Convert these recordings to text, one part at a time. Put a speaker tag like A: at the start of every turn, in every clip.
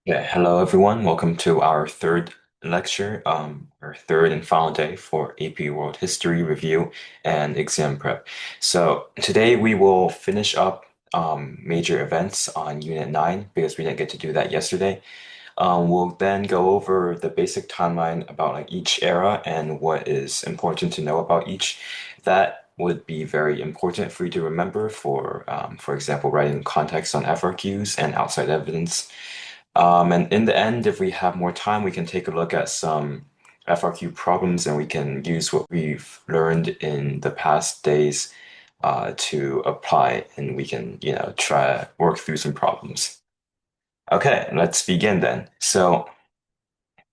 A: Yeah, hello everyone. Welcome to our third lecture, our third and final day for AP World History Review and Exam Prep. So today we will finish up major events on Unit 9 because we didn't get to do that yesterday. We'll then go over the basic timeline about like each era and what is important to know about each. That would be very important for you to remember for example, writing context on FRQs and outside evidence. And in the end, if we have more time, we can take a look at some FRQ problems and we can use what we've learned in the past days to apply and we can, try work through some problems. Okay, let's begin then. So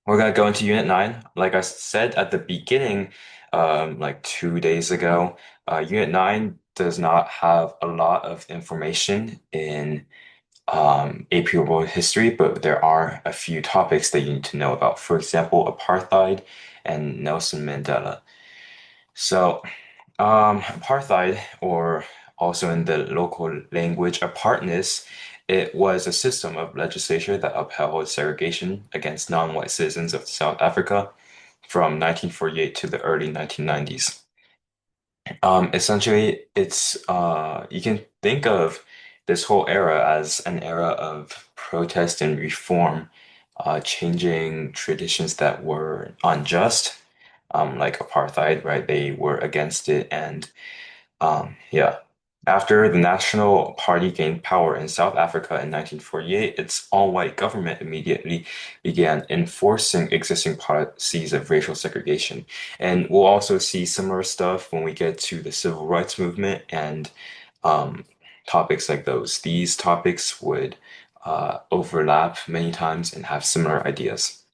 A: we're gonna go into Unit 9. Like I said at the beginning, like 2 days ago, Unit 9 does not have a lot of information in AP World History, but there are a few topics that you need to know about. For example, apartheid and Nelson Mandela. So, apartheid, or also in the local language, apartness, it was a system of legislature that upheld segregation against non-white citizens of South Africa from 1948 to the early 1990s. Essentially, it's you can think of this whole era as an era of protest and reform, changing traditions that were unjust, like apartheid, right? They were against it, and yeah. After the National Party gained power in South Africa in 1948, its all-white government immediately began enforcing existing policies of racial segregation. And we'll also see similar stuff when we get to the civil rights movement and um, topics like those. These topics would overlap many times and have similar ideas.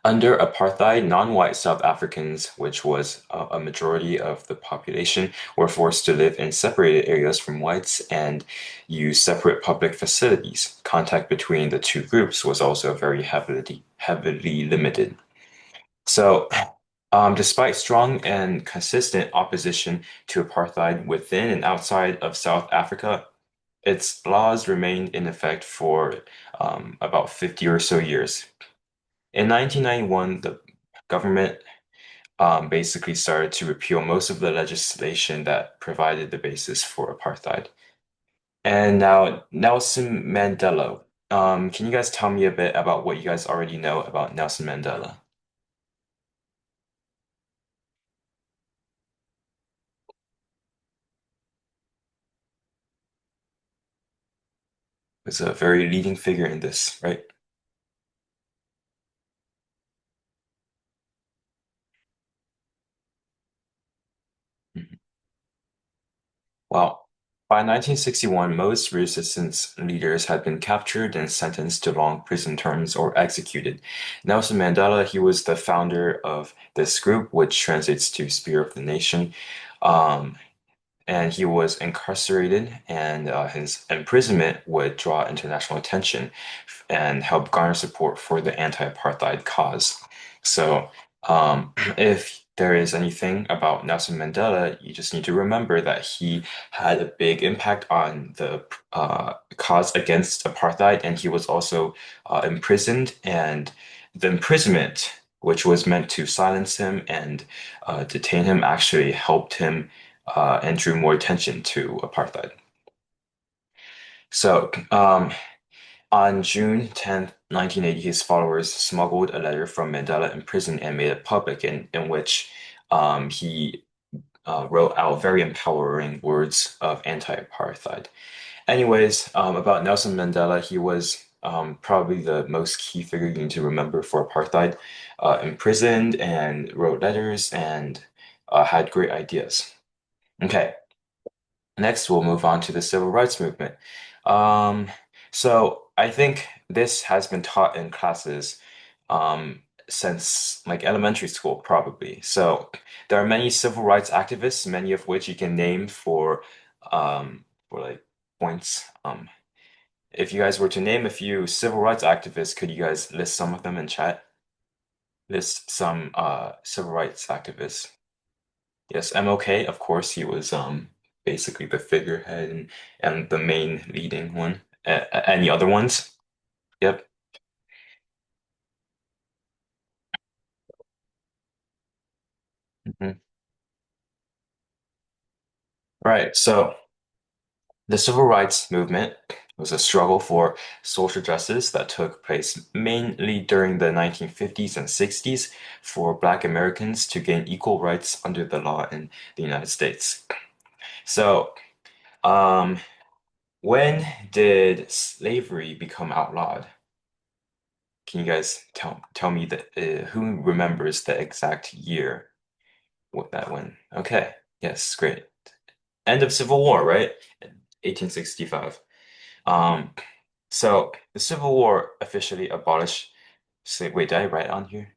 A: Under apartheid, non-white South Africans, which was a majority of the population, were forced to live in separated areas from whites and use separate public facilities. Contact between the two groups was also very heavily limited. So, despite strong and consistent opposition to apartheid within and outside of South Africa, its laws remained in effect for about 50 or so years. In 1991, the government basically started to repeal most of the legislation that provided the basis for apartheid. And now, Nelson Mandela. Can you guys tell me a bit about what you guys already know about Nelson Mandela? He was a very leading figure in this, right? Mhm. Well, by 1961, most resistance leaders had been captured and sentenced to long prison terms or executed. Nelson Mandela, he was the founder of this group, which translates to Spear of the Nation. Um, and he was incarcerated, and his imprisonment would draw international attention and help garner support for the anti-apartheid cause. So, if there is anything about Nelson Mandela, you just need to remember that he had a big impact on the cause against apartheid, and he was also imprisoned, and the imprisonment, which was meant to silence him and detain him, actually helped him and drew more attention to apartheid. So, on June 10th, 1980, his followers smuggled a letter from Mandela in prison and made it public, in which he wrote out very empowering words of anti-apartheid. Anyways, about Nelson Mandela, he was probably the most key figure you need to remember for apartheid, imprisoned and wrote letters and had great ideas. Okay. Next, we'll move on to the civil rights movement. Um, so I think this has been taught in classes since like elementary school, probably. So there are many civil rights activists, many of which you can name for like points. If you guys were to name a few civil rights activists, could you guys list some of them in chat? List some civil rights activists. Yes, MLK, of course, he was basically the figurehead and the main leading one. Any other ones? Yep. Mhm. Right. So the civil rights movement was a struggle for social justice that took place mainly during the 1950s and 60s for Black Americans to gain equal rights under the law in the United States. So, um, when did slavery become outlawed? Can you guys tell me that who remembers the exact year what that when? Okay, yes, great. End of Civil War, right? 1865. Um, so the Civil War officially abolished slave. Wait, did I write on here?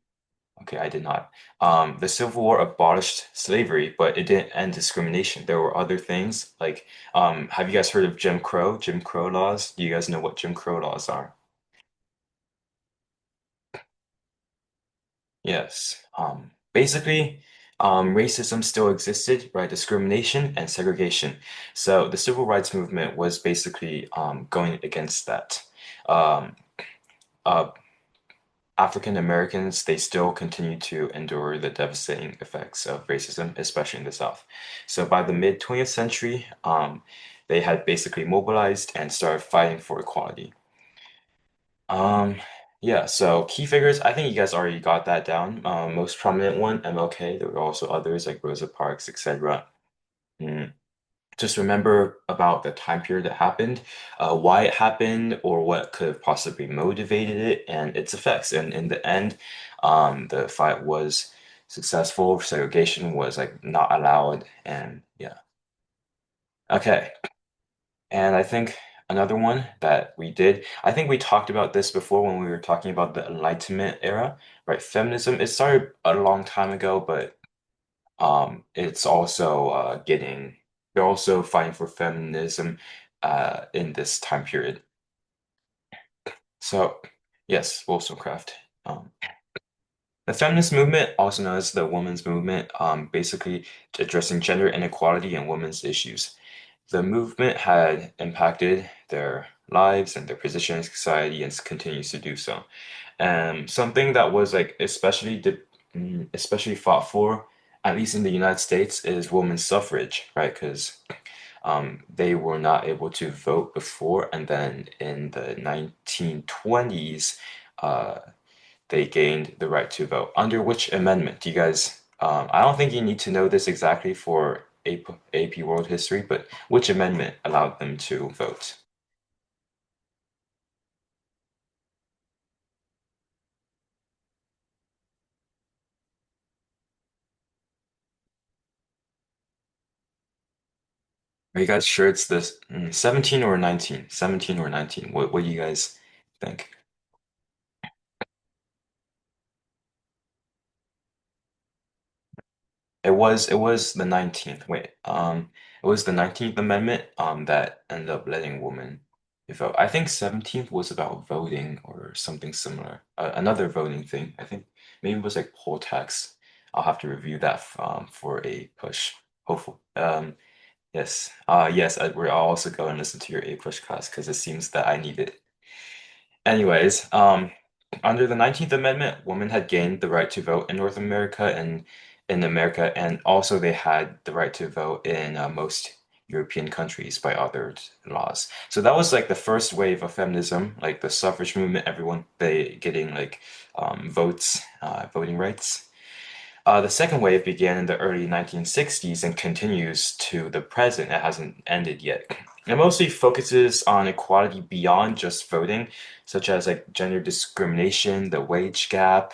A: Okay, I did not. The Civil War abolished slavery, but it didn't end discrimination. There were other things like, have you guys heard of Jim Crow? Jim Crow laws? Do you guys know what Jim Crow laws are? Yes. Basically, racism still existed, right? Discrimination and segregation. So the civil rights movement was basically going against that. Um, uh, African Americans, they still continue to endure the devastating effects of racism, especially in the South. So by the mid 20th century, they had basically mobilized and started fighting for equality. Um, yeah, so key figures, I think you guys already got that down. Most prominent one, MLK. There were also others like Rosa Parks, etc. Mm. Just remember about the time period that happened, why it happened, or what could have possibly motivated it, and its effects. And in the end, the fight was successful. Segregation was like not allowed, and yeah. Okay. And I think another one that we did, I think we talked about this before when we were talking about the Enlightenment era, right? Feminism, it started a long time ago, but it's also they're also fighting for feminism in this time period. So, yes, Wollstonecraft. Um, the feminist movement, also known as the women's movement, basically addressing gender inequality and women's issues. The movement had impacted their lives and their position in society and continues to do so. And something that was like especially fought for, at least in the United States, is women's suffrage, right? Because they were not able to vote before, and then in the 1920s, uh, they gained the right to vote. Under which amendment? Do you guys? I don't think you need to know this exactly for AP World History, but which amendment allowed them to vote? Are you guys sure it's this 17 or 19? 17 or 19? What do you guys think? It was the 19th. Wait, it was the 19th Amendment that ended up letting women vote. I think 17th was about voting or something similar. Another voting thing. I think maybe it was like poll tax. I'll have to review that for a push. Hopeful. Yes. Yes, we're also going to listen to your A push class because it seems that I need it. Anyways, under the 19th Amendment, women had gained the right to vote in North America and in America, and also they had the right to vote in most European countries by other laws. So that was like the first wave of feminism, like the suffrage movement, everyone they getting like votes, voting rights. The second wave began in the early 1960s and continues to the present. It hasn't ended yet. It mostly focuses on equality beyond just voting, such as like gender discrimination, the wage gap,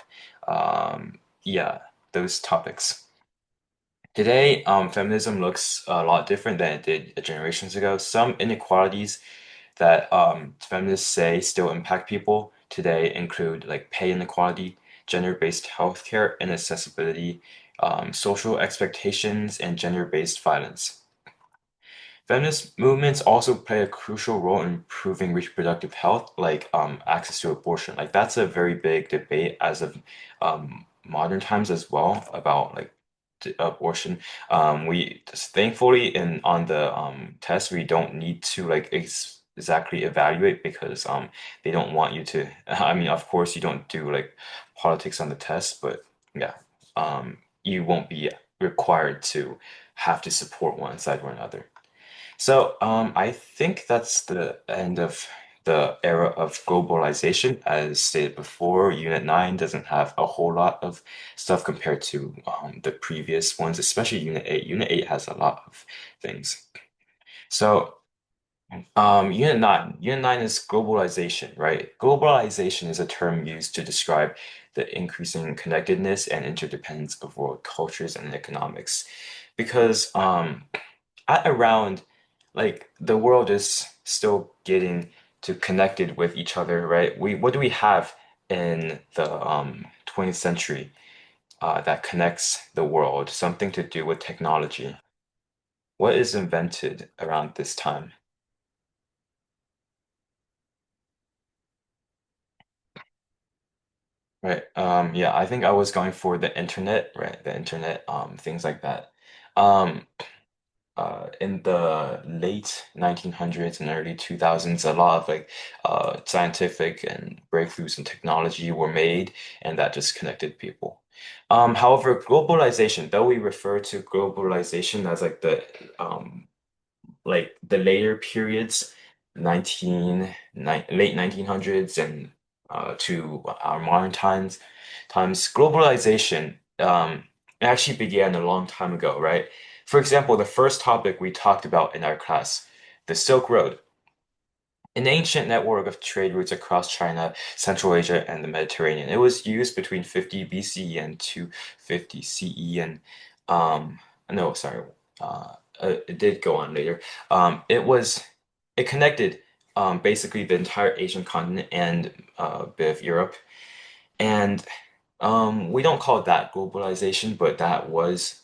A: yeah, those topics. Today, feminism looks a lot different than it did generations ago. Some inequalities that feminists say still impact people today include like pay inequality, gender-based healthcare inaccessibility, social expectations, and gender-based violence. Feminist movements also play a crucial role in improving reproductive health, like access to abortion. Like that's a very big debate as of modern times as well about like abortion. We thankfully in on the test we don't need to like ex exactly evaluate because they don't want you to. I mean, of course, you don't do like politics on the test, but yeah, you won't be required to have to support one side or another. So, I think that's the end of the era of globalization. As stated before, Unit 9 doesn't have a whole lot of stuff compared to the previous ones, especially Unit 8. Unit 8 has a lot of things. So, Unit 9 is globalization, right? Globalization is a term used to describe the increasing connectedness and interdependence of world cultures and economics. Because at around like the world is still getting to connected with each other, right? What do we have in the 20th century that connects the world? Something to do with technology. What is invented around this time? Right. Yeah, I think I was going for the internet, right? The internet, things like that. Um, in the late 1900s and early 2000s, a lot of like scientific and breakthroughs in technology were made, and that just connected people. However, globalization, though we refer to globalization as like the later periods, late 1900s and to our modern times, globalization actually began a long time ago, right? For example, the first topic we talked about in our class, the Silk Road, an ancient network of trade routes across China, Central Asia, and the Mediterranean. It was used between 50 BCE and 250 CE, and um, no, sorry, it did go on later. It connected basically the entire Asian continent and a bit of Europe, and we don't call it that globalization, but that was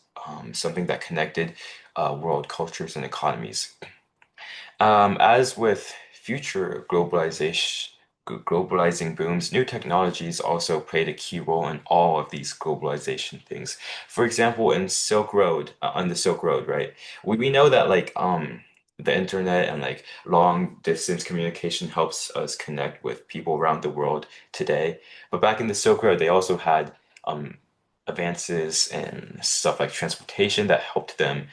A: something that connected world cultures and economies. As with future globalizing booms, new technologies also played a key role in all of these globalization things. For example, in Silk Road, on the Silk Road, right? We know that like the internet and like long distance communication helps us connect with people around the world today. But back in the Silk Road, they also had um advances in stuff like transportation that helped them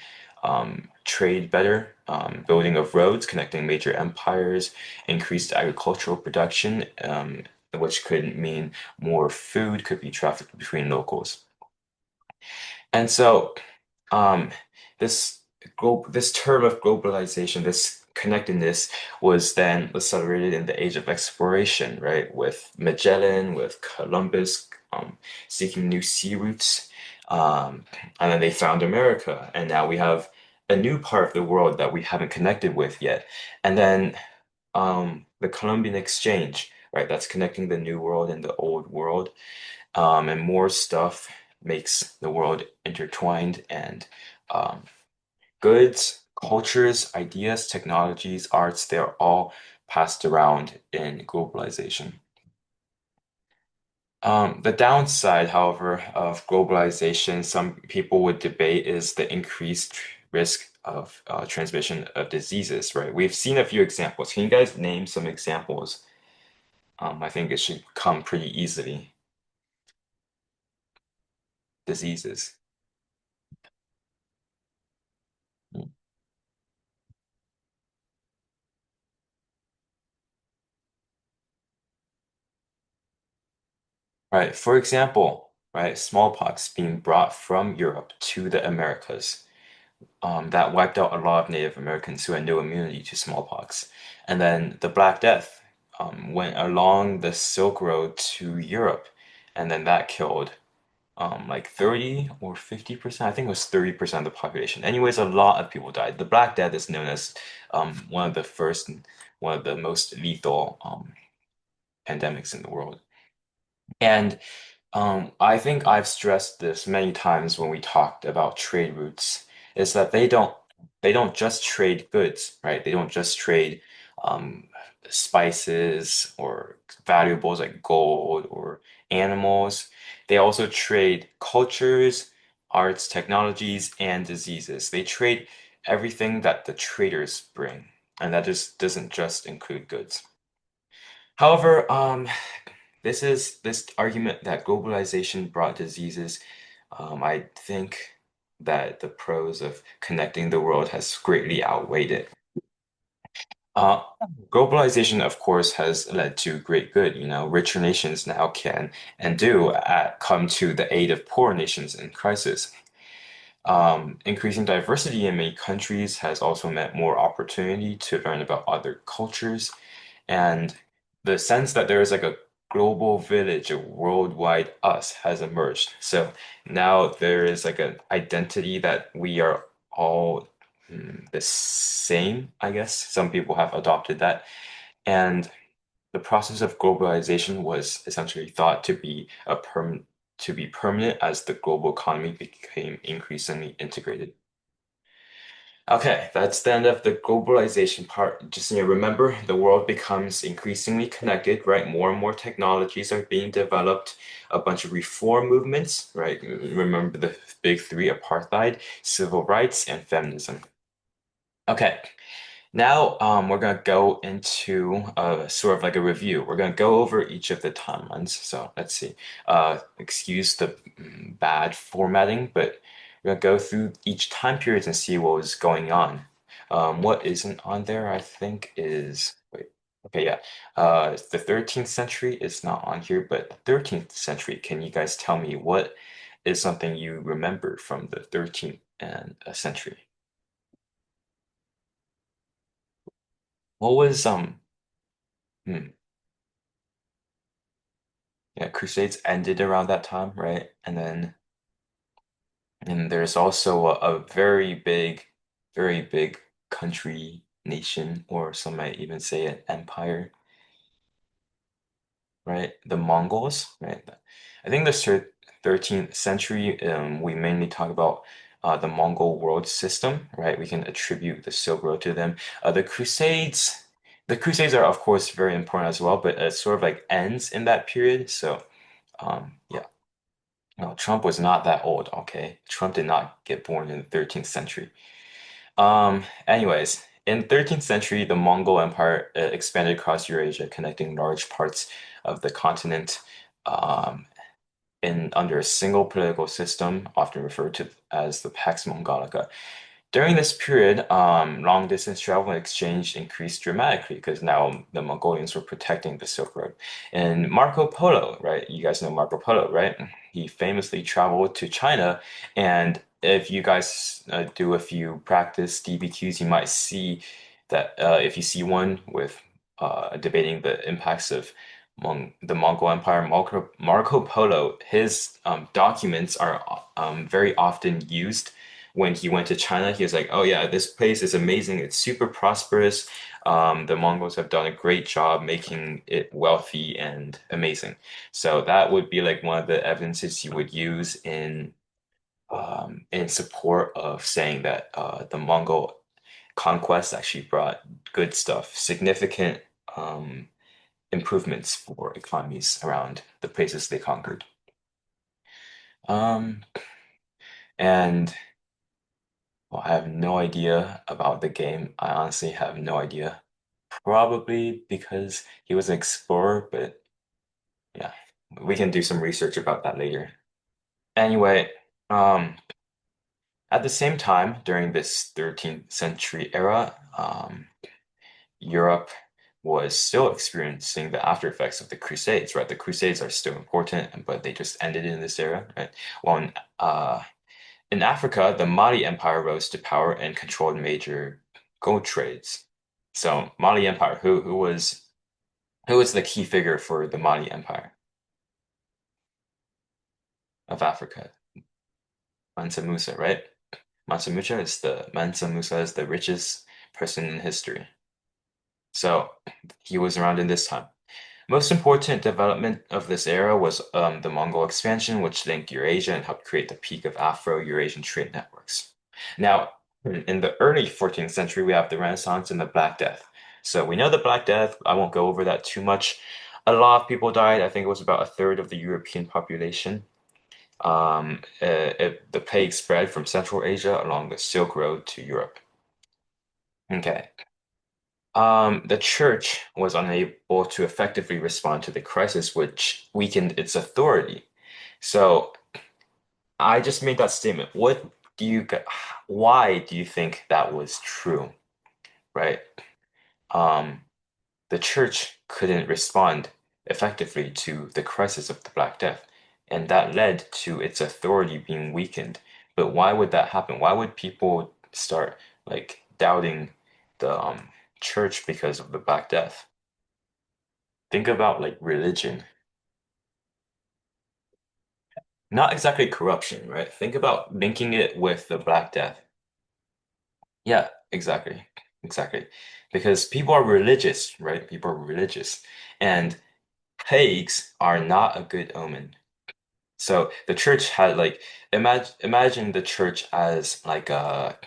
A: trade better, building of roads connecting major empires, increased agricultural production, which could mean more food could be trafficked between locals. And so, um, this term of globalization, this connectedness, was then accelerated in the age of exploration, right? With Magellan, with Columbus, seeking new sea routes, and then they found America, and now we have a new part of the world that we haven't connected with yet. And then the Columbian Exchange, right? That's connecting the new world and the old world, and more stuff makes the world intertwined and um, goods, cultures, ideas, technologies, arts, they're all passed around in globalization. The downside, however, of globalization, some people would debate is the increased risk of transmission of diseases, right? We've seen a few examples. Can you guys name some examples? I think it should come pretty easily. Diseases. Right. For example, right, smallpox being brought from Europe to the Americas. That wiped out a lot of Native Americans who had no immunity to smallpox. And then the Black Death went along the Silk Road to Europe, and then that killed like 30 or 50%. I think it was 30% of the population. Anyways, a lot of people died. The Black Death is known as one of the first, one of the most lethal pandemics in the world. And I think I've stressed this many times when we talked about trade routes, is that they don't just trade goods, right? They don't just trade um, spices or valuables like gold or animals. They also trade cultures, arts, technologies, and diseases. They trade everything that the traders bring. and that just doesn't just include goods. However, this argument that globalization brought diseases. I think that the pros of connecting the world has greatly outweighed it. Uh, Globalization, of course, has led to great good. You know, richer nations now can and do come to the aid of poor nations in crisis. Increasing diversity in many countries has also meant more opportunity to learn about other cultures, and the sense that there is like a global village, a worldwide us has emerged. So now there is like an identity that we are all the same, I guess. Some people have adopted that. And the process of globalization was essentially thought to be permanent as the global economy became increasingly integrated. Okay, that's the end of the globalization part. Just remember, the world becomes increasingly connected, right? More and more technologies are being developed, a bunch of reform movements, right? Remember the big three: apartheid, civil rights, and feminism. Okay, now we're going to go into sort of like a review. We're going to go over each of the timelines. So let's see. Excuse the bad formatting, but we're going to go through each time period and see what was going on. What isn't on there, I think, is wait. Okay, yeah. The 13th century is not on here, but the 13th century. Can you guys tell me what is something you remember from the 13th and century? What was hmm, yeah, Crusades ended around that time, right? And there's also a very big country, nation, or some might even say an empire, right? The Mongols, right? I think the 13th century, we mainly talk about the Mongol world system, right? We can attribute the Silk Road to them. The Crusades are of course very important as well, but it sort of like ends in that period. So, yeah. No, Trump was not that old, okay? Trump did not get born in the 13th century. Anyways, in 13th century, the Mongol Empire expanded across Eurasia, connecting large parts of the continent um, in under a single political system, often referred to as the Pax Mongolica. During this period, long distance travel and exchange increased dramatically because now the Mongolians were protecting the Silk Road. And Marco Polo, right? You guys know Marco Polo, right? He famously traveled to China. And if you guys do a few practice DBQs, you might see that if you see one with debating the impacts of the Mongol Empire, Marco Polo, his documents are very often used when he went to China. He was like, "Oh yeah, this place is amazing. It's super prosperous. The Mongols have done a great job making it wealthy and amazing." So that would be like one of the evidences you would use in support of saying that the Mongol conquest actually brought good stuff, significant improvements for economies around the places they conquered. Um, and Well, I have no idea about the game. I honestly have no idea. Probably because he was an explorer, but yeah, we can do some research about that later. Anyway, um, at the same time, during this 13th century era, Europe was still experiencing the after effects of the Crusades, right? The Crusades are still important, but they just ended in this era, right? Well, in Africa, the Mali Empire rose to power and controlled major gold trades. So Mali Empire, who was the key figure for the Mali Empire of Africa? Mansa Musa, right? Mansa Musa is the richest person in history. So he was around in this time. Most important development of this era was the Mongol expansion, which linked Eurasia and helped create the peak of Afro-Eurasian trade networks. Now, in the early 14th century, we have the Renaissance and the Black Death. So we know the Black Death. I won't go over that too much. A lot of people died. I think it was about a third of the European population. The plague spread from Central Asia along the Silk Road to Europe. Okay. The church was unable to effectively respond to the crisis, which weakened its authority. So I just made that statement. Why do you think that was true, right? Um, the church couldn't respond effectively to the crisis of the Black Death, and that led to its authority being weakened. But why would that happen? Why would people start like doubting the church because of the Black Death? Think about like religion, not exactly corruption, right? Think about linking it with the Black Death. Yeah, exactly. Exactly. Because people are religious, right? People are religious. And plagues are not a good omen. So the church had like imagine the church as like a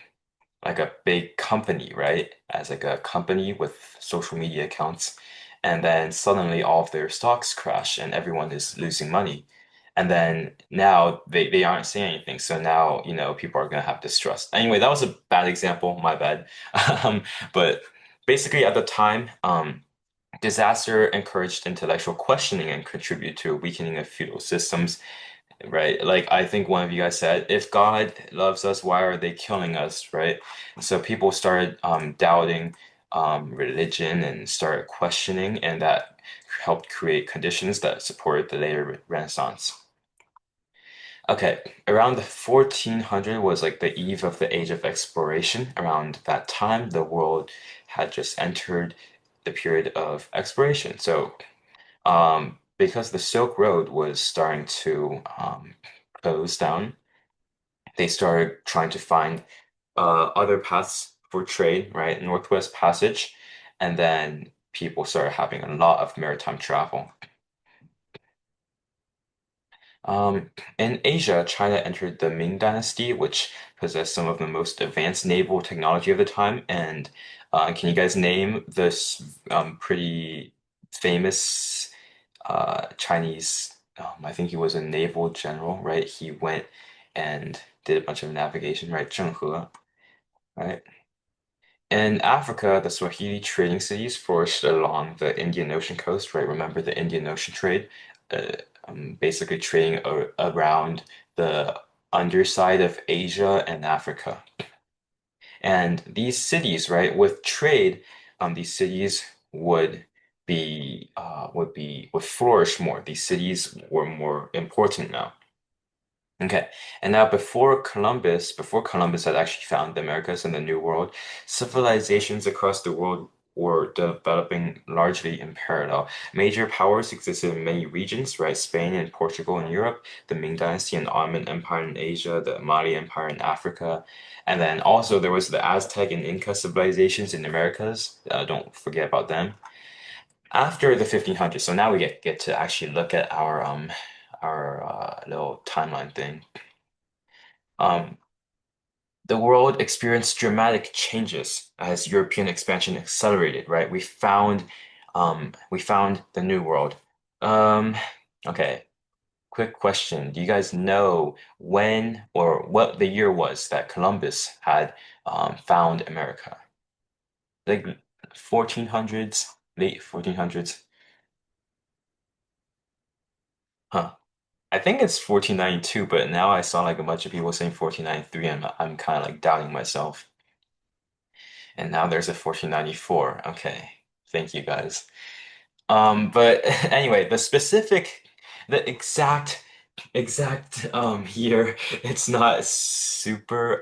A: big company, right? As like a company with social media accounts. And then suddenly all of their stocks crash and everyone is losing money. And then now they aren't saying anything. So now, people are gonna have distrust. Anyway, that was a bad example, my bad. Um, but basically at the time, disaster encouraged intellectual questioning and contributed to a weakening of feudal systems. Right. Like I think one of you guys said, if God loves us, why are they killing us? Right. So people started doubting religion and started questioning, and that helped create conditions that supported the later Renaissance. Okay, around the 1400 was like the eve of the age of exploration. Around that time, the world had just entered the period of exploration. So because the Silk Road was starting to close down, they started trying to find other paths for trade, right? Northwest Passage, and then people started having a lot of maritime travel. Um, in Asia, China entered the Ming Dynasty, which possessed some of the most advanced naval technology of the time. And can you guys name this pretty famous Chinese? I think he was a naval general, right? He went and did a bunch of navigation, right? Zheng He, right? In Africa, the Swahili trading cities flourished along the Indian Ocean coast, right? Remember the Indian Ocean trade? Uh, basically trading around the underside of Asia and Africa. And these cities, right, with trade, these cities would flourish more. These cities were more important now. Okay, and now before Columbus had actually found the Americas and the New World, civilizations across the world were developing largely in parallel. Major powers existed in many regions, right? Spain and Portugal in Europe, the Ming Dynasty and Ottoman Empire in Asia, the Mali Empire in Africa, and then also there was the Aztec and Inca civilizations in the Americas. Don't forget about them. After the 1500s, so now we get to actually look at our little timeline thing. Um, the world experienced dramatic changes as European expansion accelerated, right? We found the New World. Um, okay, quick question. Do you guys know when or what the year was that Columbus had found America? Like 1400s, late 1400s? Huh. I think it's 1492, but now I saw like a bunch of people saying 1493, and I'm kind of like doubting myself. And now there's a 1494. Okay. Thank you guys. But anyway, the exact year, it's not super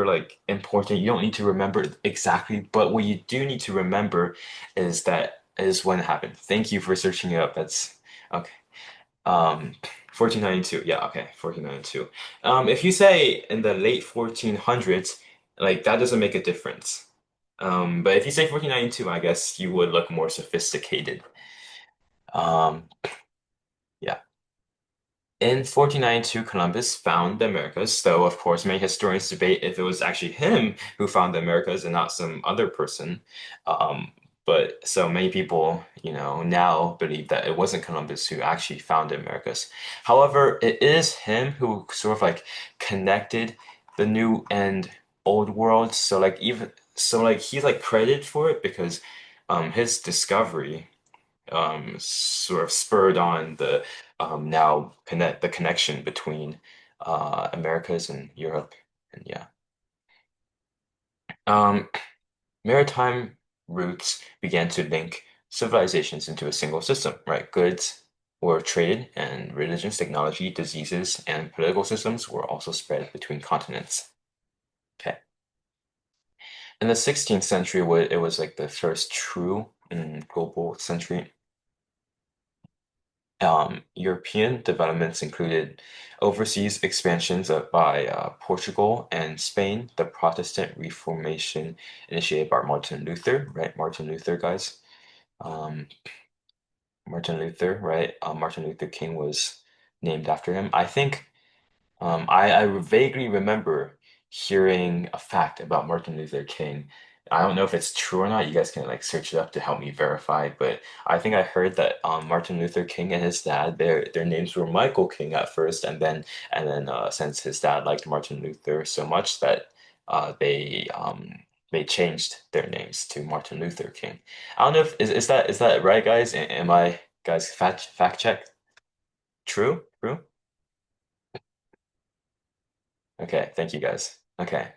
A: like important. You don't need to remember exactly, but what you do need to remember is that is when it happened. Thank you for searching it up. That's okay. 1492. Yeah, okay, 1492. If you say in the late 1400s, like that doesn't make a difference. But if you say 1492, I guess you would look more sophisticated. Um, yeah. In 1492, Columbus found the Americas, though of course many historians debate if it was actually him who found the Americas and not some other person. Um, but so many people, now believe that it wasn't Columbus who actually found the Americas. However, it is him who sort of like connected the new and old worlds. So like So like he's like credited for it because his discovery sort of spurred on the now connect the connection between Americas and Europe. And yeah. Um, Maritime routes began to link civilizations into a single system, right? Goods were traded, and religions, technology, diseases, and political systems were also spread between continents. Okay. In the 16th century, it was like the first true global century. European developments included overseas expansions by Portugal and Spain, the Protestant Reformation initiated by Martin Luther, right? Martin Luther, guys. Um, Martin Luther, right? Martin Luther King was named after him. I think I vaguely remember hearing a fact about Martin Luther King. I don't know if it's true or not. You guys can like search it up to help me verify. But I think I heard that Martin Luther King and his dad, their names were Michael King at first, and then since his dad liked Martin Luther so much that they changed their names to Martin Luther King. I don't know if is that right, guys? Am I guys fact check? True? True? Okay, thank you guys. Okay.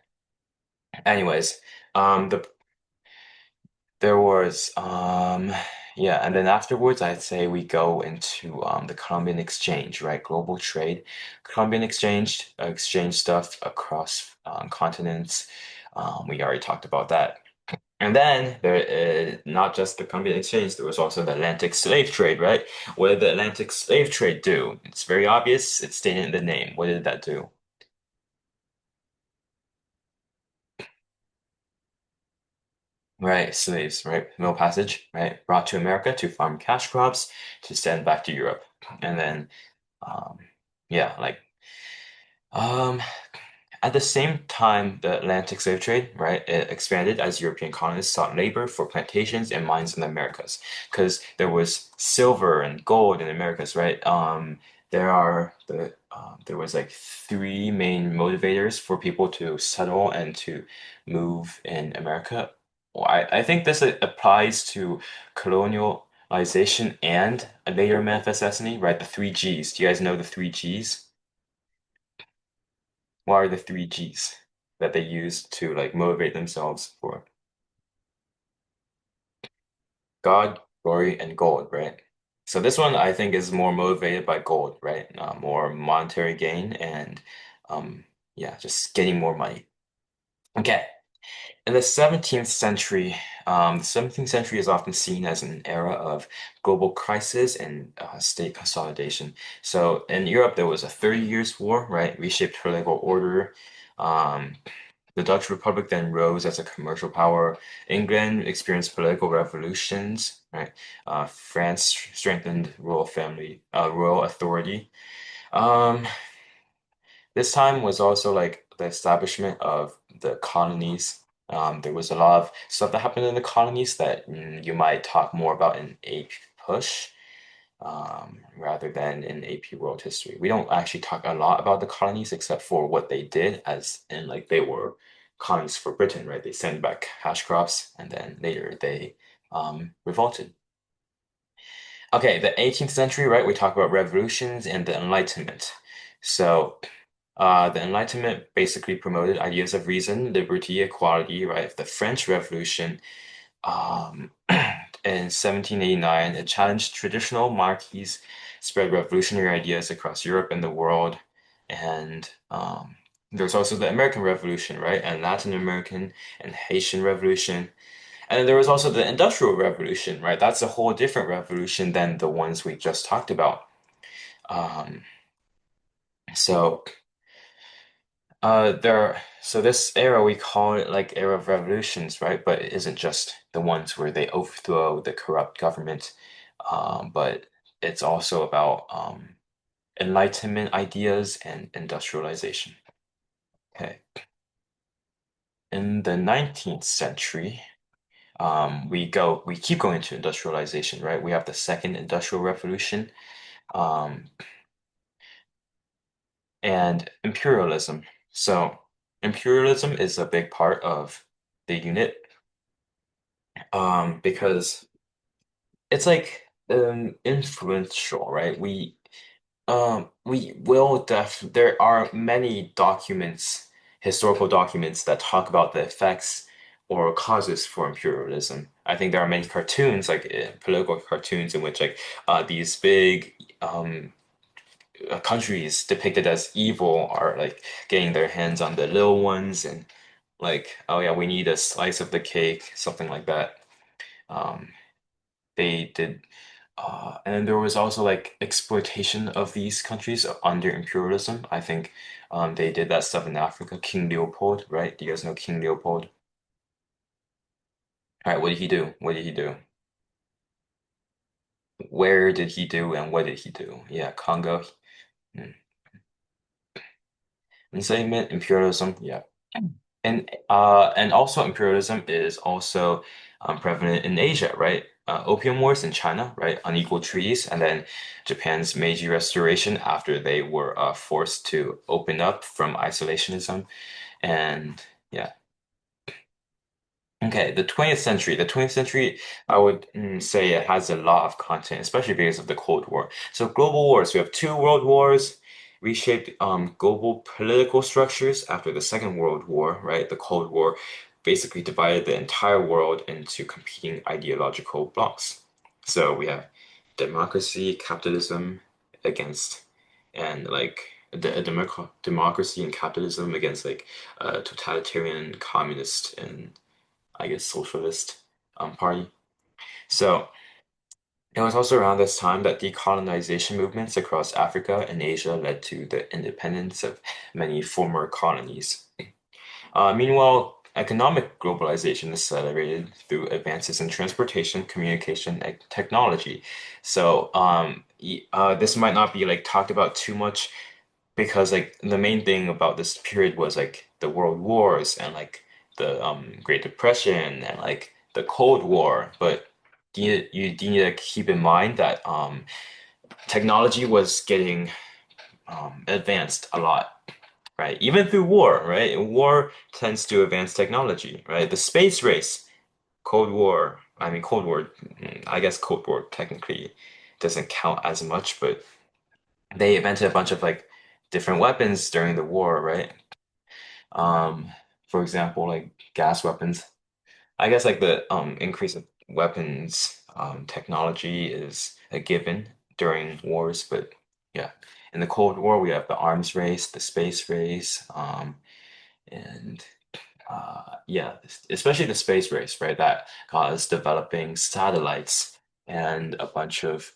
A: Anyways, the there was yeah, and then afterwards I'd say we go into the Columbian exchange, right? Global trade. Columbian exchange stuff across continents. We already talked about that. And then there not just the Columbian exchange, there was also the Atlantic slave trade, right? What did the Atlantic slave trade do? It's very obvious, it's stated in the name. What did that do? Right, slaves, right? Middle passage, right? Brought to America to farm cash crops to send back to Europe. And then, um, yeah, like, um, at the same time, the Atlantic slave trade, right, it expanded as European colonists sought labor for plantations and mines in the Americas. Because there was silver and gold in the Americas, right? There was like three main motivators for people to settle and to move in America. Well, I think this applies to colonialization and a later manifest destiny, right? The three G's. Do you guys know the three G's? What are the three G's that they use to like motivate themselves for God, glory, and gold, right? So this one I think is more motivated by gold, right? More monetary gain and um, yeah, just getting more money. Okay. In the 17th century is often seen as an era of global crisis and state consolidation. So in Europe, there was a 30 Years' War, right? Reshaped political order. Um, The Dutch Republic then rose as a commercial power. England experienced political revolutions, right? France strengthened royal authority. Um, this time was also like the establishment of the colonies. There was a lot of stuff that happened in the colonies that you might talk more about in AP Push rather than in AP World History. We don't actually talk a lot about the colonies except for what they did, as in like they were colonies for Britain, right? They sent back cash crops and then later they revolted. Okay, the 18th century, right? We talk about revolutions and the Enlightenment. So the Enlightenment basically promoted ideas of reason, liberty, equality, right? The French Revolution in 1789, it challenged traditional monarchies, spread revolutionary ideas across Europe and the world. And there's also the American Revolution, right? And Latin American and Haitian Revolution. And then there was also the Industrial Revolution, right? That's a whole different revolution than the ones we just talked about. Um, so so this era we call it like era of revolutions, right? But it isn't just the ones where they overthrow the corrupt government, but it's also about Enlightenment ideas and industrialization. Okay. In the 19th century, we keep going to industrialization, right? We have the second industrial revolution, um, and imperialism. So imperialism is a big part of the unit, because it's like influential, right? We will there are many documents, historical documents that talk about the effects or causes for imperialism. I think there are many cartoons, like political cartoons, in which like these big countries depicted as evil are like getting their hands on the little ones and like, oh yeah, we need a slice of the cake, something like that. Um, they did, and then there was also like exploitation of these countries under imperialism. I think they did that stuff in Africa. King Leopold, right? Do you guys know King Leopold? All right, what did he do? What did he do? Where did he do and what did he do? Yeah, Congo. Hmm. Enslavement, imperialism, yeah. And also imperialism is also prevalent in Asia, right? Opium Wars in China, right? Unequal treaties, and then Japan's Meiji Restoration after they were forced to open up from isolationism. And yeah, okay, the 20th century. The 20th century, I would say it has a lot of content, especially because of the Cold War. So global wars, we have two world wars, reshaped global political structures after the Second World War, right? The Cold War basically divided the entire world into competing ideological blocks. So we have democracy, capitalism against, and like democracy and capitalism against like totalitarian communist and I guess, socialist party. So it was also around this time that decolonization movements across Africa and Asia led to the independence of many former colonies. Meanwhile, economic globalization accelerated through advances in transportation, communication, and technology. So this might not be like talked about too much because like the main thing about this period was like the world wars and like the Great Depression and like the Cold War. But do you need to keep in mind that technology was getting advanced a lot, right? Even through war, right? War tends to advance technology, right? The space race, Cold War. I mean, Cold War. I guess Cold War technically doesn't count as much, but they invented a bunch of like different weapons during the war, right? Um, for example, like gas weapons. I guess like the increase of weapons technology is a given during wars, but yeah. In the Cold War, we have the arms race, the space race, and yeah, especially the space race, right? That caused developing satellites and a bunch of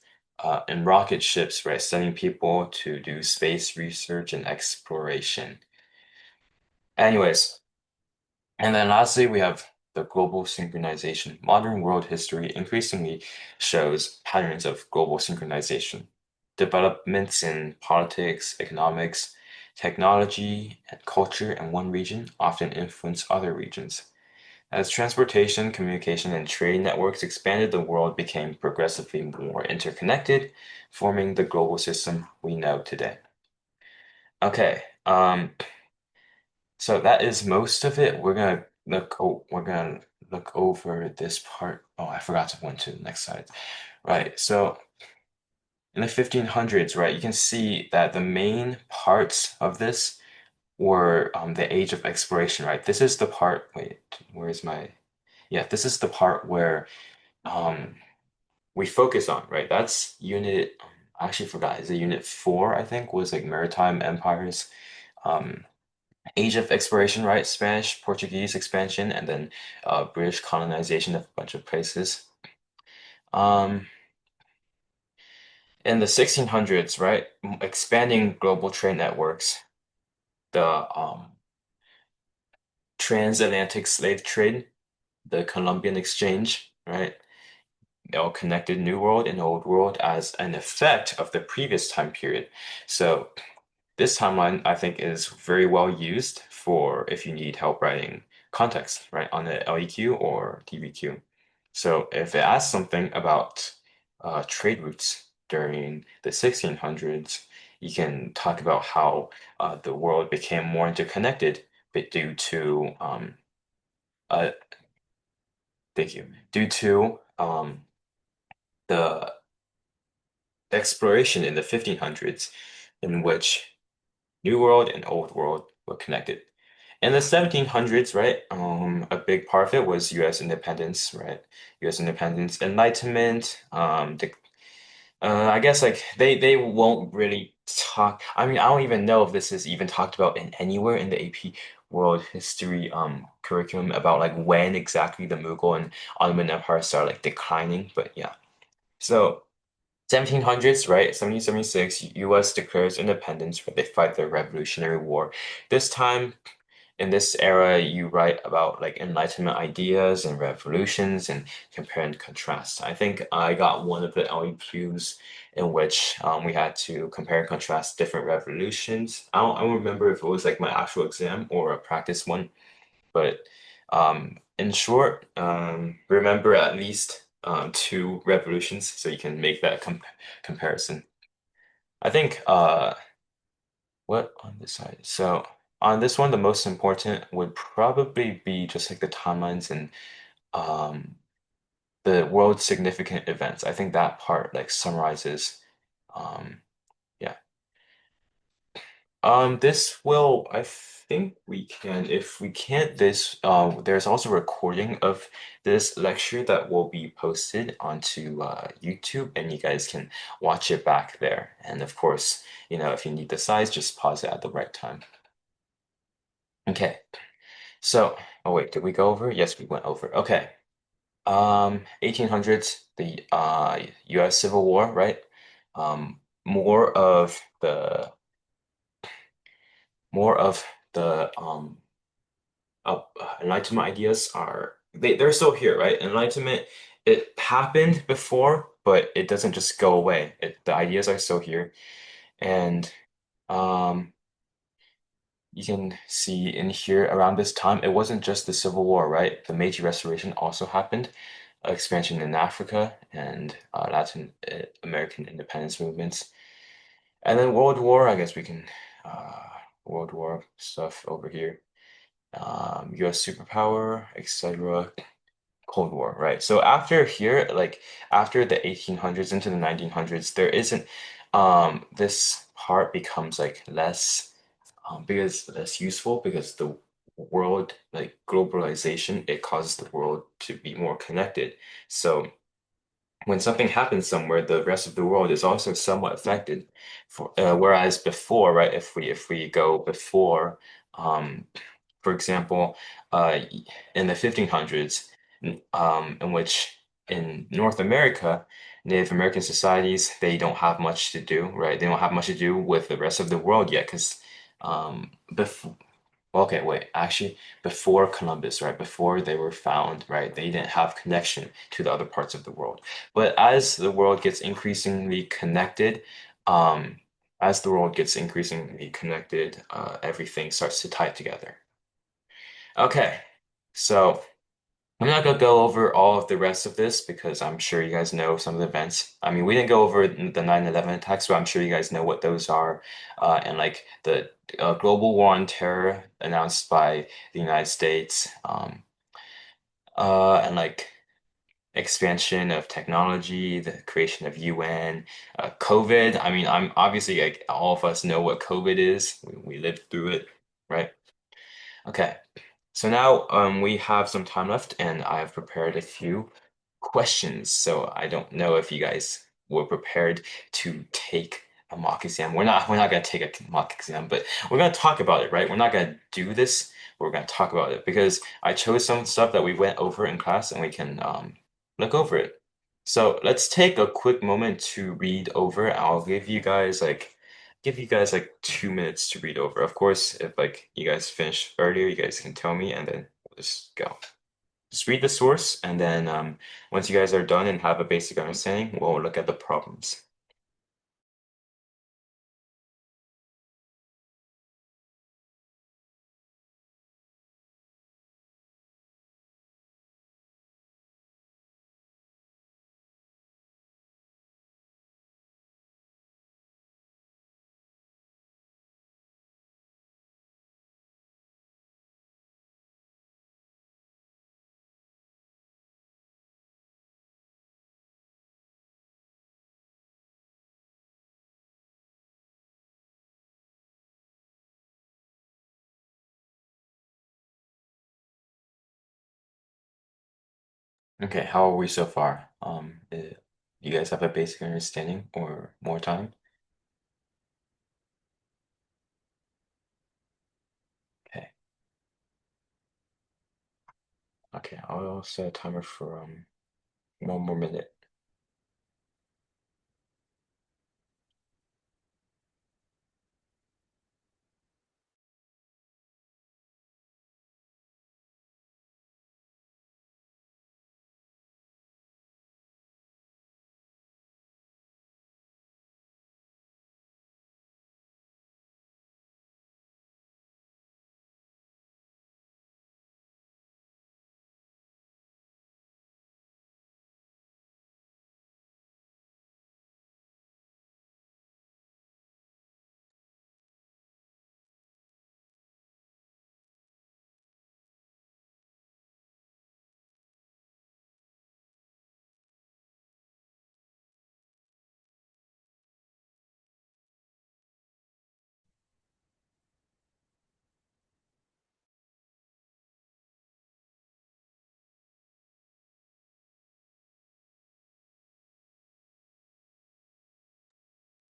A: and rocket ships, right? Sending people to do space research and exploration. Anyways, and then lastly, we have the global synchronization. Modern world history increasingly shows patterns of global synchronization. Developments in politics, economics, technology, and culture in one region often influence other regions. As transportation, communication, and trade networks expanded, the world became progressively more interconnected, forming the global system we know today. Okay, so that is most of it. We're gonna look over this part. Oh, I forgot to went to the next slide. Right. So in the 1500s, right, you can see that the main parts of this were the age of exploration, right? This is the part, wait, where's my, yeah, this is the part where um we focus on, right? That's unit, I actually forgot, is it unit 4, I think, was like maritime empires. Um, Age of exploration, right? Spanish, Portuguese expansion, and then British colonization of a bunch of places. Um, in the 1600s, right? Expanding global trade networks, the transatlantic slave trade, the Columbian Exchange, right? They all connected New World and Old World as an effect of the previous time period. So this timeline, I think, is very well used for if you need help writing context, right, on the LEQ or DBQ. So if it asks something about trade routes during the 1600s, you can talk about how the world became more interconnected but due to Thank you. Due to the exploration in the 1500s, in which New World and Old World were connected. In the 1700s, right, a big part of it was U.S. independence, right? U.S. independence, Enlightenment. I guess like they won't really talk. I mean, I don't even know if this is even talked about in anywhere in the AP World History curriculum about like when exactly the Mughal and Ottoman Empire started like declining. But yeah, so 1700s, right? 1776, U.S. declares independence, where they fight the Revolutionary War. This time, in this era, you write about like Enlightenment ideas and revolutions and compare and contrast. I think I got one of the LEQs in which we had to compare and contrast different revolutions. I don't remember if it was like my actual exam or a practice one, but in short, remember at least two revolutions so you can make that comparison. I think what on this side? So on this one, the most important would probably be just like the timelines and um, the world's significant events. I think that part like summarizes. Yeah. This will, I think we can, if we can't, there's also a recording of this lecture that will be posted onto YouTube, and you guys can watch it back there. And of course, if you need the size, just pause it at the right time. Okay. So, oh wait, did we go over? Yes, we went over. Okay. 1800s, the US Civil War, right? More of the Enlightenment ideas they're still here, right? Enlightenment, it happened before, but it doesn't just go away. The ideas are still here. And um you can see in here around this time, it wasn't just the Civil War, right? The Meiji Restoration also happened, expansion in Africa and Latin American independence movements. And then World War, I guess we can, uh, World War stuff over here. US superpower, etc. Cold War, right? So after here, like after the 1800s into the 1900s, there isn't, this part becomes like less because that's useful because the world, like globalization, it causes the world to be more connected. So when something happens somewhere, the rest of the world is also somewhat affected. Whereas before, right, if we go before, um, for example, in the 1500s, in which in North America, Native American societies, they don't have much to do, right? They don't have much to do with the rest of the world yet, because before, okay, wait, actually, before Columbus, right? Before they were found, right? They didn't have connection to the other parts of the world. But as the world gets increasingly connected, um, everything starts to tie together. Okay, so I'm not gonna go over all of the rest of this because I'm sure you guys know some of the events. I mean, we didn't go over the 9/11 attacks, but I'm sure you guys know what those are. And like the global war on terror announced by the United States, and like expansion of technology, the creation of UN, COVID. I mean, I'm obviously like all of us know what COVID is. We lived through it, right? Okay. So now we have some time left, and I have prepared a few questions. So I don't know if you guys were prepared to take a mock exam. We're not gonna take a mock exam, but we're gonna talk about it, right? We're not gonna do this. We're gonna talk about it because I chose some stuff that we went over in class, and we can look over it. So let's take a quick moment to read over. I'll give you guys like 2 minutes to read over. Of course, if like you guys finish earlier, you guys can tell me and then we'll just go. Just read the source and then once you guys are done and have a basic understanding, we'll look at the problems. Okay, how are we so far? You guys have a basic understanding or more time? Okay. Okay, I'll set a timer for 1 more minute.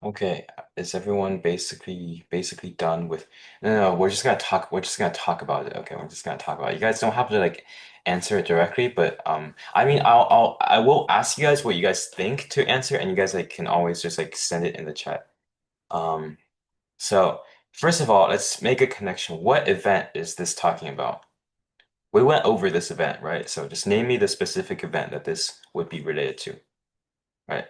A: Okay, is everyone basically done with? No, no, we're just gonna talk. We're just gonna talk about it. Okay, we're just gonna talk about it. You guys don't have to like answer it directly, but I mean, I will ask you guys what you guys think to answer, and you guys like can always just like send it in the chat. Um, so first of all, let's make a connection. What event is this talking about? We went over this event, right? So just name me the specific event that this would be related to, right?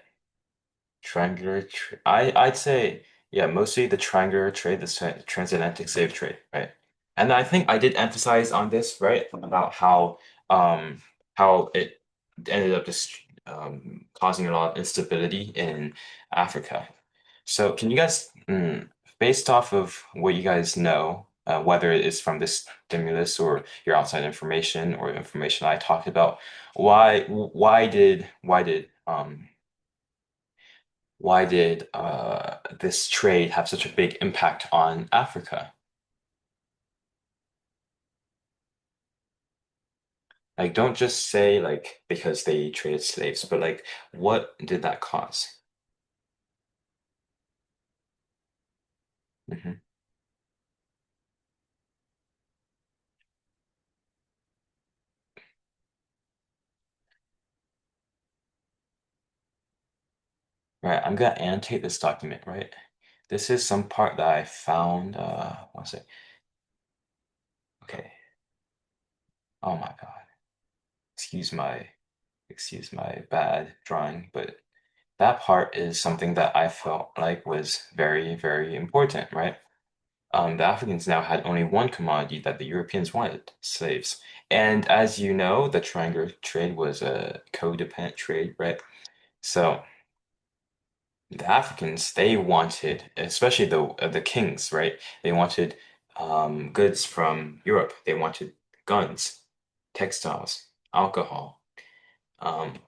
A: Triangular trade. I'd say yeah, mostly the triangular trade, the transatlantic slave trade, right? And I think I did emphasize on this, right, about um how it ended up just causing a lot of instability in Africa. So can you guys, based off of what you guys know, whether it is from this stimulus or your outside information or information I talked about, why did this trade have such a big impact on Africa? Like, don't just say like because they traded slaves, but like, what did that cause? Hmm. Right, I'm gonna annotate this document, right? This is some part that I found. One sec. Okay. Oh my God. Excuse my, excuse my bad drawing, but that part is something that I felt like was very, very important, right? The Africans now had only one commodity that the Europeans wanted, slaves. And as you know, the triangular trade was a codependent trade, right? So the Africans, they wanted, especially the kings, right? They wanted goods from Europe. They wanted guns, textiles, alcohol.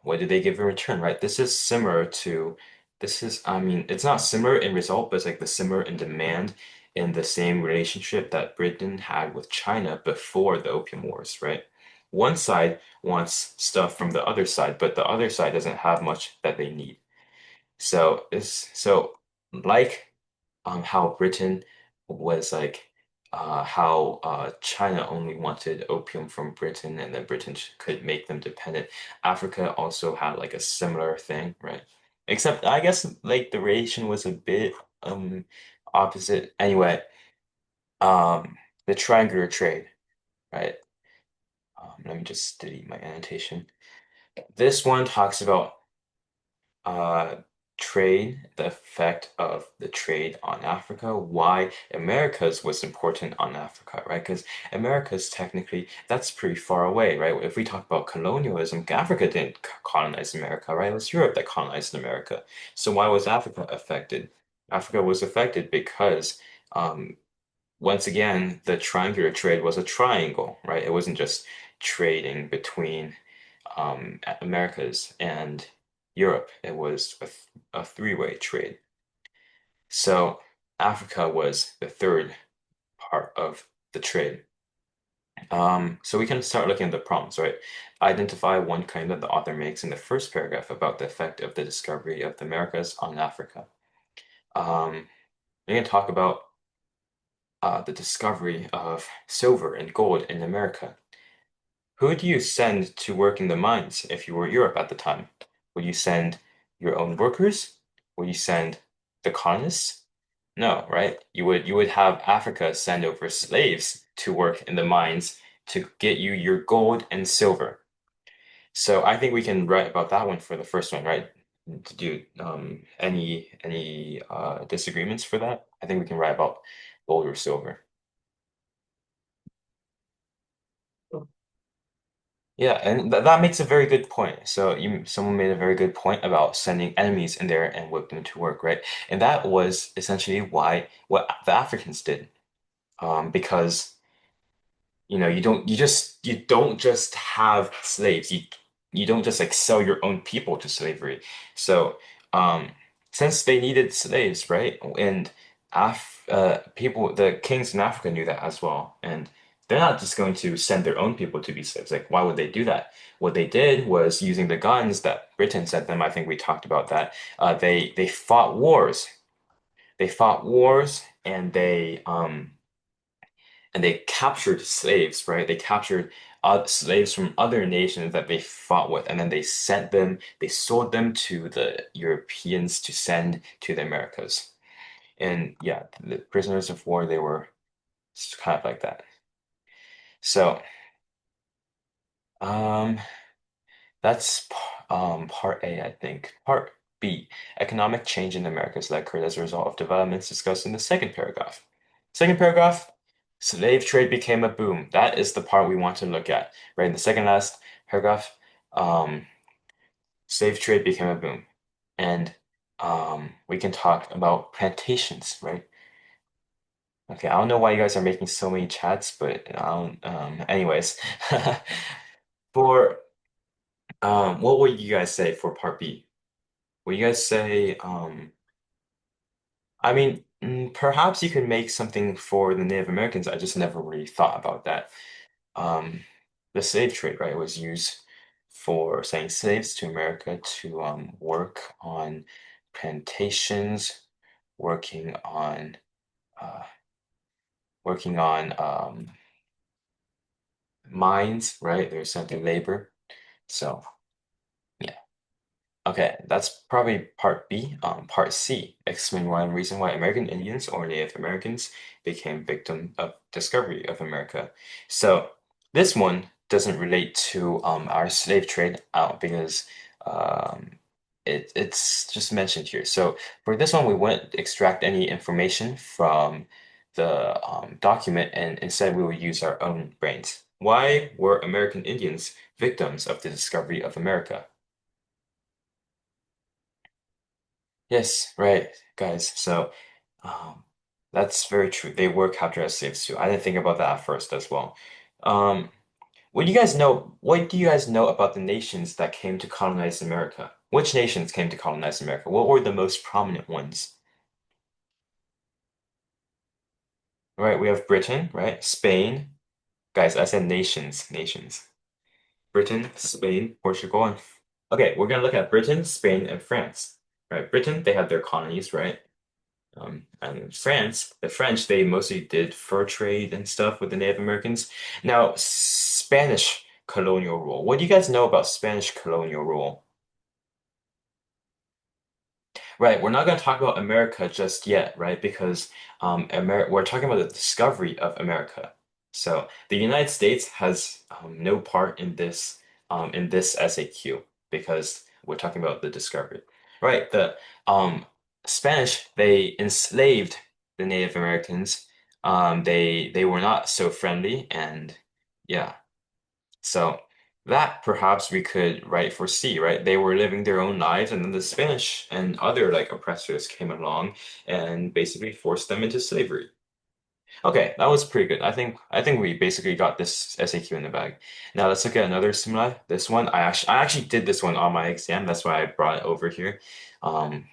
A: What did they give in return, right? I mean, it's not similar in result, but it's like the similar in demand in the same relationship that Britain had with China before the Opium Wars, right? One side wants stuff from the other side, but the other side doesn't have much that they need. So like how Britain was like how China only wanted opium from Britain and then Britain could make them dependent. Africa also had like a similar thing, right? Except I guess like the relation was a bit opposite. Anyway, the triangular trade, right? Let me just delete my annotation. This one talks about uh, trade, the effect of the trade on Africa, why Americas was important on Africa, right? Because Americas technically, that's pretty far away, right? If we talk about colonialism, Africa didn't colonize America, right? It was Europe that colonized America. So why was Africa affected? Africa was affected because once again, the triangular trade was a triangle, right? It wasn't just trading between Americas and Europe. It was a three-way trade. So Africa was the third part of the trade. So we can start looking at the problems, right? Identify one claim that the author makes in the first paragraph about the effect of the discovery of the Americas on Africa. Um, we can talk about the discovery of silver and gold in America. Who do you send to work in the mines if you were Europe at the time? Would you send your own workers? Would you send the colonists? No, right? You would have Africa send over slaves to work in the mines to get you your gold and silver. So I think we can write about that one for the first one, right? Do you any disagreements for that? I think we can write about gold or silver. Yeah, and th that makes a very good point. So someone made a very good point about sending enemies in there and whip them to work, right? And that was essentially why what the Africans did. Because you don't just have slaves. You don't just like sell your own people to slavery. So um since they needed slaves, right? And people the kings in Africa knew that as well. And they're not just going to send their own people to be slaves. Like, why would they do that? What they did was using the guns that Britain sent them. I think we talked about that. They fought wars. They fought wars and they captured slaves, right? They captured slaves from other nations that they fought with, and then they sold them to the Europeans to send to the Americas. And yeah, the prisoners of war, they were kind of like that. So, um, that's part A, I think. Part B, economic change in the Americas that occurred as a result of developments discussed in the second paragraph. Second paragraph, slave trade became a boom. That is the part we want to look at, right? In the second last paragraph, um, slave trade became a boom. And we can talk about plantations, right? Okay, I don't know why you guys are making so many chats, but I don't, anyways. For what would you guys say for part B? Would you guys say, I mean, perhaps you could make something for the Native Americans. I just never really thought about that. Um, the slave trade, right, was used for sending slaves to America to work on plantations, working on uh, working on mines, right? They're sent to labor. So, yeah. Okay, that's probably part B. Part C, explain one reason why American Indians or Native Americans became victim of discovery of America. So this one doesn't relate to our slave trade out because um, it's just mentioned here. So for this one, we won't extract any information from the document, and instead we will use our own brains. Why were American Indians victims of the discovery of America? Yes, right, guys. So, um, that's very true. They were captured as slaves too. I didn't think about that at first as well. Um, what do you guys know about the nations that came to colonize America? Which nations came to colonize America? What were the most prominent ones? Right, we have Britain, right? Spain. Guys, I said nations, nations. Britain, Spain, Portugal, and okay, we're gonna look at Britain, Spain, and France. Right, Britain, they had their colonies, right? And in France, the French, they mostly did fur trade and stuff with the Native Americans. Now, Spanish colonial rule. What do you guys know about Spanish colonial rule? Right, we're not going to talk about America just yet, right? Because we're talking about the discovery of America. So the United States has no part in this SAQ because we're talking about the discovery. Right, the Spanish, they enslaved the Native Americans. They were not so friendly, and yeah. So that perhaps we could write for C, right? They were living their own lives, and then the Spanish and other like oppressors came along and basically forced them into slavery. Okay, that was pretty good. I think we basically got this SAQ in the bag. Now let's look at another stimuli. This one, I actually did this one on my exam. That's why I brought it over here. Um,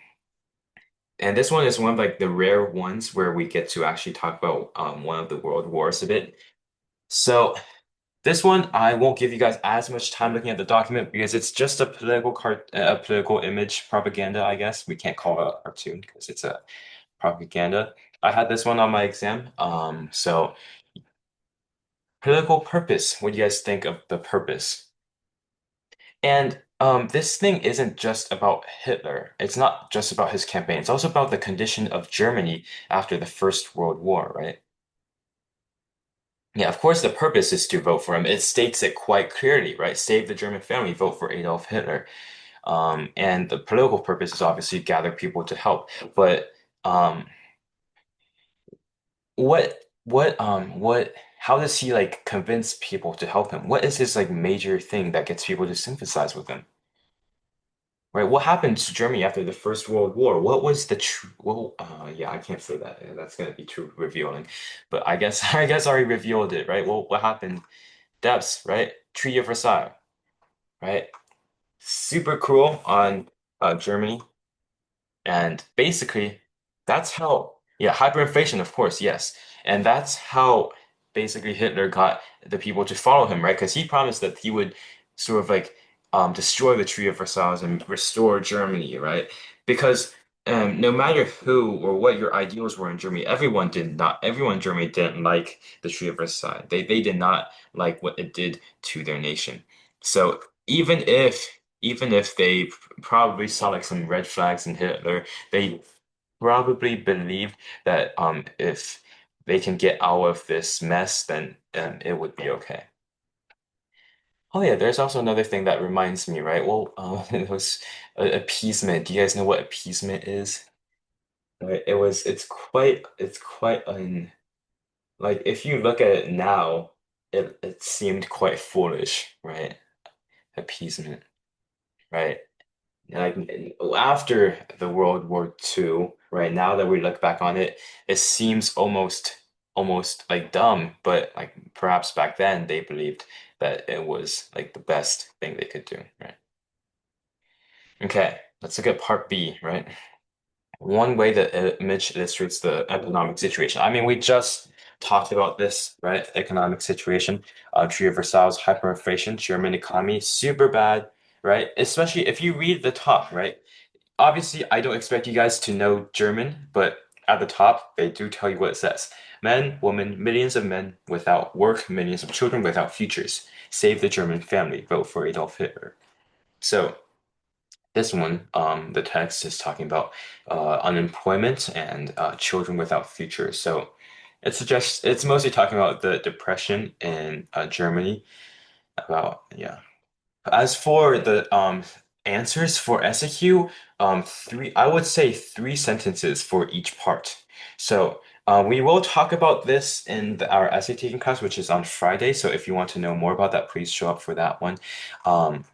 A: and this one is one of like the rare ones where we get to actually talk about one of the world wars a bit. So. This one, I won't give you guys as much time looking at the document because it's just a a political image propaganda, I guess. We can't call it a cartoon because it's a propaganda. I had this one on my exam. So political purpose. What do you guys think of the purpose? And this thing isn't just about Hitler. It's not just about his campaign. It's also about the condition of Germany after the First World War, right? Yeah, of course, the purpose is to vote for him. It states it quite clearly, right? Save the German family, vote for Adolf Hitler. And the political purpose is obviously gather people to help. But um, how does he like convince people to help him? What is his like major thing that gets people to sympathize with him? Right? What happened to Germany after the First World War? What was the true? Well, yeah, I can't say that. That's gonna be too revealing. But I guess I guess I already revealed it, right? Well, what happened? Debs, right? Treaty of Versailles, right? Super cruel on Germany. And basically, that's how, yeah, hyperinflation, of course, yes. And that's how basically Hitler got the people to follow him, right? Because he promised that he would sort of like destroy the Treaty of Versailles and restore Germany, right? Because no matter who or what your ideals were in Germany, everyone in Germany didn't like the Treaty of Versailles. They did not like what it did to their nation. So even if they probably saw like some red flags in Hitler. They probably believed that if they can get out of this mess, then it would be okay. Oh yeah, there's also another thing that reminds me, right? Well, it was appeasement. Do you guys know what appeasement is? Right? It's quite like if you look at it now, it seemed quite foolish, right? Appeasement, right? Like after the World War II, right now that we look back on it, it seems almost like dumb, but like perhaps back then they believed that it was like the best thing they could do, right? Okay, let's look at part B, right? One way that image illustrates the economic situation. I mean, we just talked about this, right? Economic situation, Treaty of Versailles, hyperinflation, German economy, super bad, right? Especially if you read the top, right? Obviously, I don't expect you guys to know German, but at the top, they do tell you what it says. Men, women, millions of men without work, millions of children without futures. Save the German family. Vote for Adolf Hitler. So this one, the text is talking about unemployment and children without futures. So it's mostly talking about the depression in Germany. About yeah. As for the answers for SAQ, I would say three sentences for each part. So we will talk about this in our essay taking class, which is on Friday. So if you want to know more about that, please show up for that one. Um,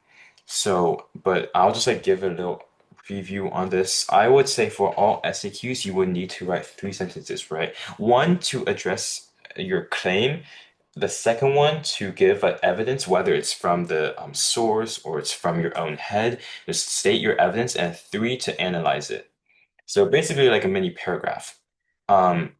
A: but I'll just like give a little preview on this. I would say for all SAQs, you would need to write three sentences, right? One to address your claim, the second one to give evidence, whether it's from the source or it's from your own head, just state your evidence, and three to analyze it. So basically, like a mini paragraph. Um,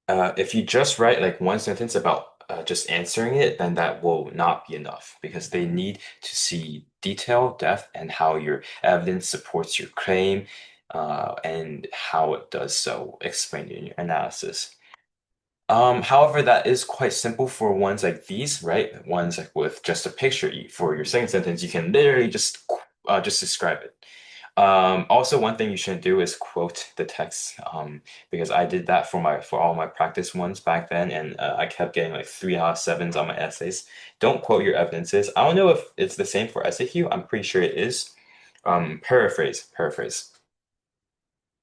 A: if you just write like one sentence about just answering it, then that will not be enough because they need to see detail, depth, and how your evidence supports your claim, and how it does so explained in your analysis. However, that is quite simple for ones like these, right? Ones like with just a picture. For your second sentence, you can literally just describe it. Also, one thing you shouldn't do is quote the text, because I did that for all my practice ones back then, and I kept getting like 3 out of 7s on my essays. Don't quote your evidences. I don't know if it's the same for SAQ. I'm pretty sure it is. Paraphrase.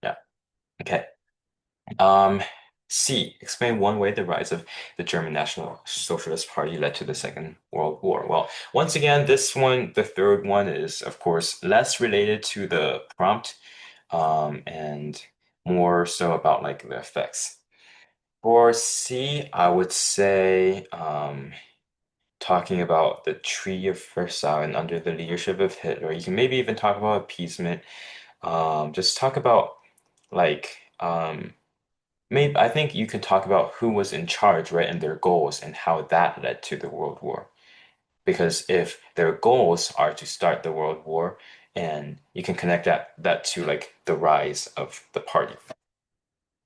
A: Yeah. Okay. Um, C. Explain one way the rise of the German National Socialist Party led to the Second World War. Well, once again, this one, the third one, is of course less related to the prompt, and more so about like the effects. For C, I would say talking about the Treaty of Versailles and under the leadership of Hitler. You can maybe even talk about appeasement. Just talk about like maybe I think you could talk about who was in charge, right, and their goals and how that led to the World War. Because if their goals are to start the World War, and you can connect that to like the rise of the party.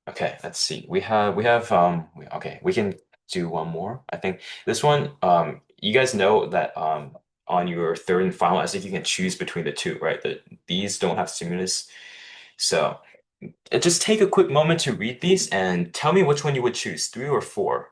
A: Okay, let's see. Okay, we can do one more. I think this one, you guys know that on your third and final essay, you can choose between the two, right? These don't have stimulus. So just take a quick moment to read these and tell me which one you would choose, three or four.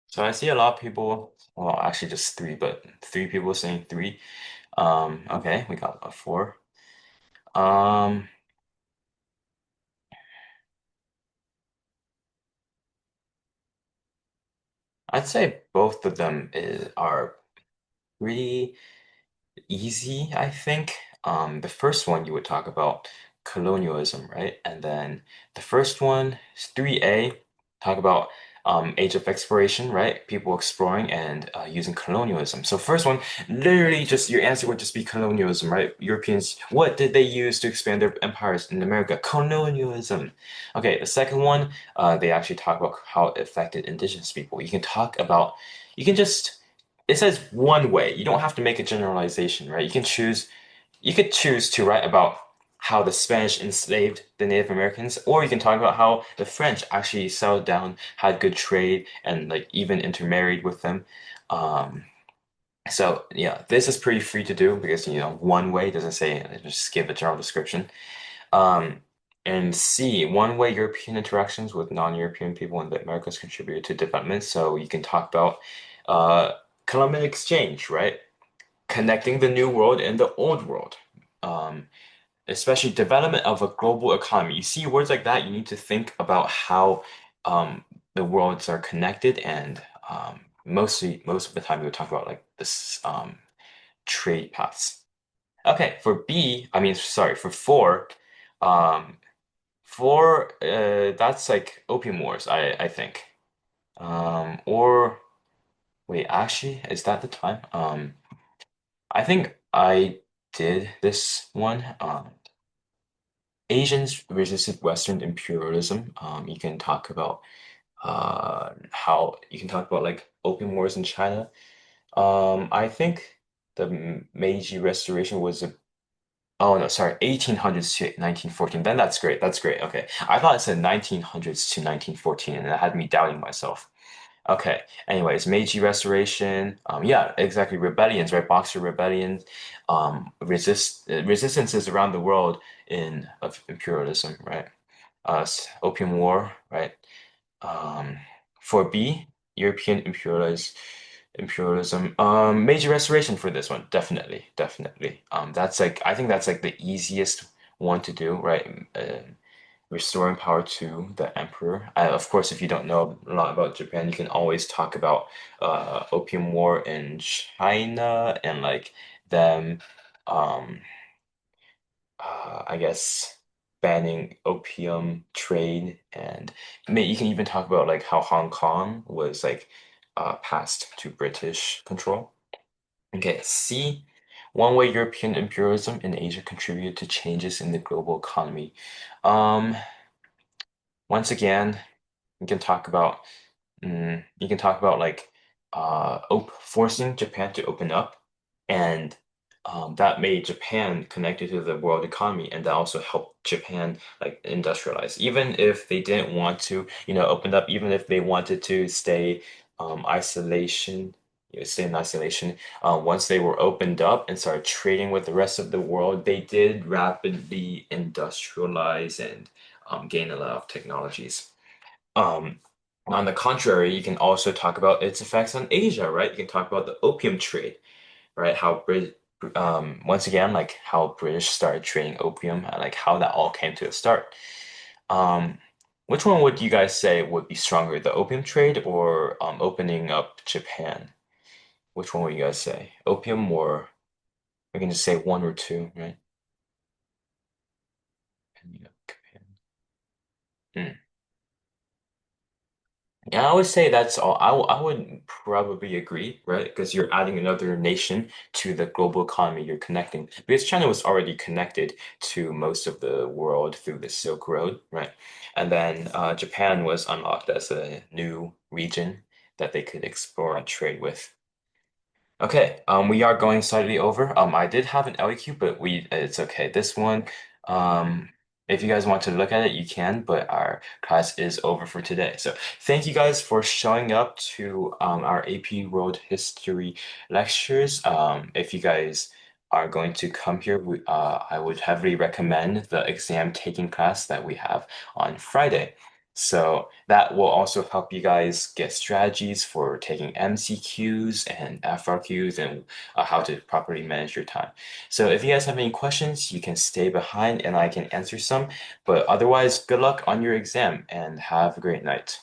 A: So I see a lot of people, well, actually just three, but three people saying three. Okay, we got a four. Um, I'd say both of them are pretty easy, I think. The first one you would talk about colonialism, right? And then the first one is 3A, talk about age of exploration, right? People exploring and using colonialism. So first one, literally just your answer would just be colonialism, right? Europeans, what did they use to expand their empires in America? Colonialism. Okay, the second one, they actually talk about how it affected indigenous people. You can just it says one way. You don't have to make a generalization, right? You could choose to write about how the Spanish enslaved the Native Americans, or you can talk about how the French actually settled down, had good trade, and like even intermarried with them. Um, so yeah, this is pretty free to do because one way doesn't say just give a general description. Um, and C, one-way European interactions with non-European people in the Americas contributed to development. So you can talk about uh, Columbian exchange, right? Connecting the new world and the old world. Um, Especially development of a global economy. You see words like that, you need to think about how the worlds are connected, and most of the time we would talk about like this trade paths. Okay, for B, I mean, sorry, for four, um, that's like Opium Wars, I think. Or wait, actually, is that the time? I think I did this one. Asians resisted Western imperialism. You can talk about how you can talk about like Opium Wars in China. I think the Meiji Restoration was a Oh no, sorry, 1800s to 1914. Then that's great. That's great. Okay. I thought it said 1900s to 1914, and that had me doubting myself. Okay. Anyways, Meiji Restoration. Yeah, exactly. Rebellions, right? Boxer rebellions. Resistances around the world in of imperialism, right? Opium War, right? Um, for B, European imperialism. Major restoration for this one, definitely, definitely. That's like I think that's like the easiest one to do, right? Restoring power to the emperor. Of course, if you don't know a lot about Japan, you can always talk about Opium War in China and like them. Um, I guess banning opium trade, and you can even talk about like how Hong Kong was like passed to British control. Okay, C, one way European imperialism in Asia contributed to changes in the global economy. Um, Once again, we can talk about you can talk about like forcing Japan to open up, and that made Japan connected to the world economy, and that also helped Japan like industrialize. Even if they didn't want to, open up, even if they wanted to stay isolation, stay in isolation. Once they were opened up and started trading with the rest of the world, they did rapidly industrialize and gain a lot of technologies. Um, on the contrary, you can also talk about its effects on Asia, right? You can talk about the opium trade, right? Once again, like how British started trading opium and like how that all came to a start. Um, which one would you guys say would be stronger, the opium trade or opening up Japan? Which one would you guys say? Opium, or we can just say one or two, right? Opening up Japan. Hmm. I would say that's all. I would probably agree, right? Because you're adding another nation to the global economy you're connecting. Because China was already connected to most of the world through the Silk Road, right? And then Japan was unlocked as a new region that they could explore and trade with. Okay, we are going slightly over. I did have an LEQ, but it's okay. This one, um, if you guys want to look at it, you can, but our class is over for today. So thank you guys for showing up to our AP World History lectures. If you guys are going to come here, I would heavily recommend the exam taking class that we have on Friday. So that will also help you guys get strategies for taking MCQs and FRQs and how to properly manage your time. So if you guys have any questions, you can stay behind and I can answer some. But otherwise, good luck on your exam and have a great night.